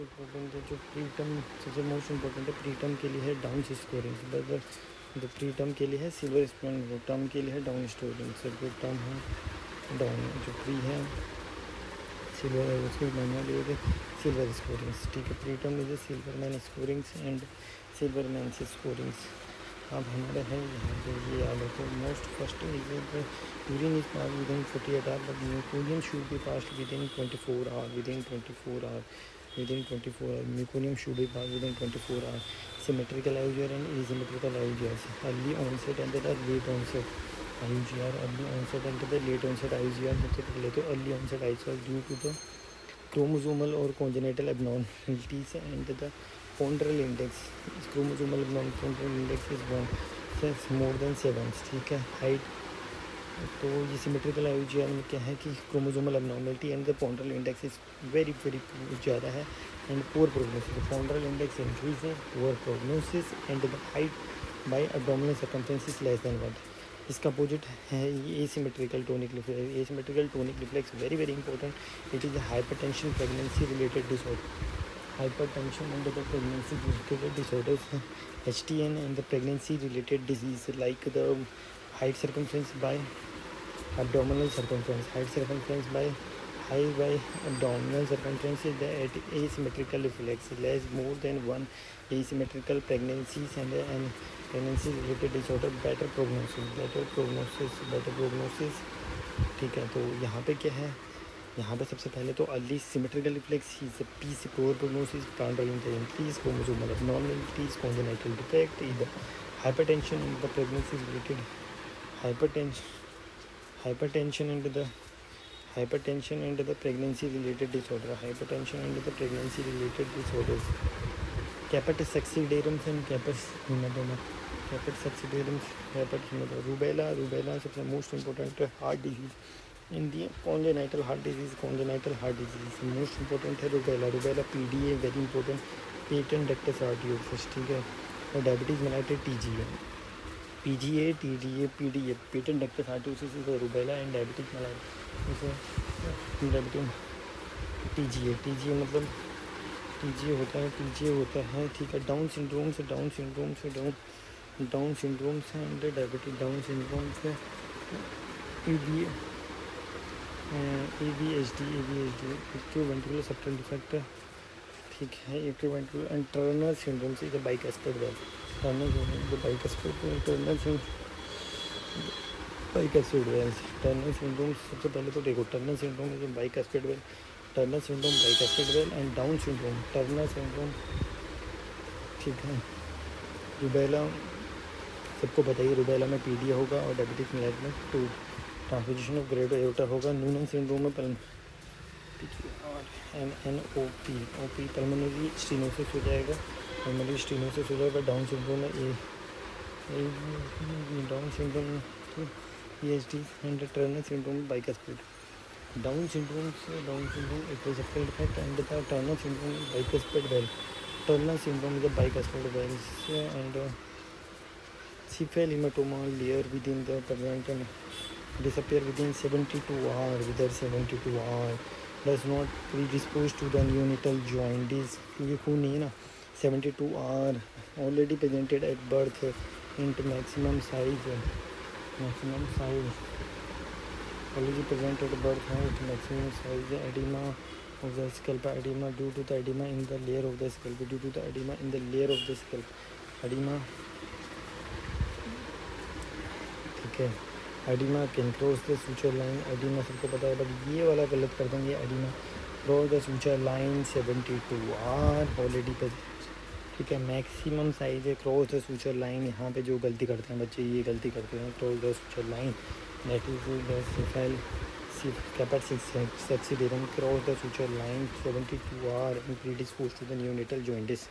Important है जो pre term सबसे मोस्ट इम्पोर्टेंट है प्री टर्म के लिए है डाउन स्कोरिंग। जो प्री टर्म के लिए है सिल्वर स्टूडेंट, वो टर्म के लिए है डाउन स्टूडेंट। सर जो टर्म है डाउन, जो प्री है सिल्वर है, उसके मैनुअल लिए सिल्वर स्कोरिंग्स। ठीक है, pre term is silver man scorings and silver man से स्कोरिंग्स। अब हमारे है यहाँ पे ये याद रखो, most first is urine is pass within 48 hour but meconium should be pass within 24 hour, within 24 hour, within 24 hour meconium should be pass within 24 hour. Symmetrical IUGR and asymmetrical IUGR, early onset and the late onset IUGR, early onset and the late onset IUGR. सबसे पहले तो early onset IUGR due to the chromosomal or congenital abnormalities and the ponderal index, chromosomal ponderal index is 1 more than 7। ठीक है, height तो ये symmetrical IUGR में क्या है कि chromosomal abnormality and the ponderal index is very ज़्यादा है and poor prognosis. ponderal index increase है, poor prognosis and the height by abdominal circumference is less than 1। इसका अपोजिट है ये asymmetrical tonic reflex. Asymmetrical tonic reflex very important. It is a hypertension pregnancy related disorder. Hypertension and the pregnancy related disorders, HTN and the pregnancy related disease like the height circumference by abdominal circumference, height circumference by height by abdominal circumference is the asymmetrical reflex, less more than 1 asymmetrical pregnancies and pregnancy related disorder, better prognosis। ठीक है, तो यहाँ पे क्या है, यहाँ पे सबसे पहले तो early symmetrical reflex is peace, poor prognosis, prenatal increase, chromosomal abnormalities, congenital defect, either hypertension in the pregnancy related hypertension and the pregnancy related disorder, hypertension and the pregnancy related disorders, caput succedarum and caput hematoma, rubella सबसे most important heart disease in the congenital heart disease most important है rubella PDA very important, patent ductus arteriosus. ठीक है, और diabetes mellitus PGA, TDA, PDA, patent ductus arteriosus is rubella and diabetes mellitus, TGA मतलब TGA होता है। ठीक है, Down syndrome से एंड डायबिटीज डाउन सिंड्रोम से ADHD, एक्यूवेंट्रिकुलर सेप्टल डिफेक्ट। ठीक है, एक्यूवेंट्रिकुलर एंड टर्नर सिंड्रोम से बाइकास्पेड वेल, टर्नर सिंड्रोम। सबसे पहले तो देखो, Turner syndrome is bicuspid valve, and Down syndrome Turner syndrome. ठीक है, रूबेला सबको बताइए, रूबेला में PDA होगा और डायबिटिक मेलाइटिस में 2 ट्रांसपोजिशन ऑफ ग्रेडो एओर्टा होगा। नूनन सिंड्रोम में OP पल्मोनरी स्टेनोसिस हो जाएगा, डाउन सिंड्रोम में Down syndrome PhD and Turner syndrome bicuspid. Down syndrome इक्विसेप्टल defect and the Turner syndrome bicuspid valve, Turner syndrome is the bicuspid valve and cephal hematoma layer within the present and disappear within 72 hours, does not predispose to the neonatal jaundice क्योंकि खून नहीं है ना। 72 hour already presented at birth into maximum size already present at birth at maximum size, edema of the scalp, edema due to the edema in the layer of the scalp, edema। ठीक है, edema can cross the suture line, edema सबको पता है, but ये वाला गलत कर देंगे, edema cross the suture line 72 hour already पे। ठीक है, मैक्सिमम साइज है क्रॉस द सूचर लाइन। यहाँ पे जो गलती करते हैं बच्चे, ये गलती करते हैं, cross the suture line, that is the cephal caput succedaneum cross the suture line 72 hour and predispose to the neonatal jaundice.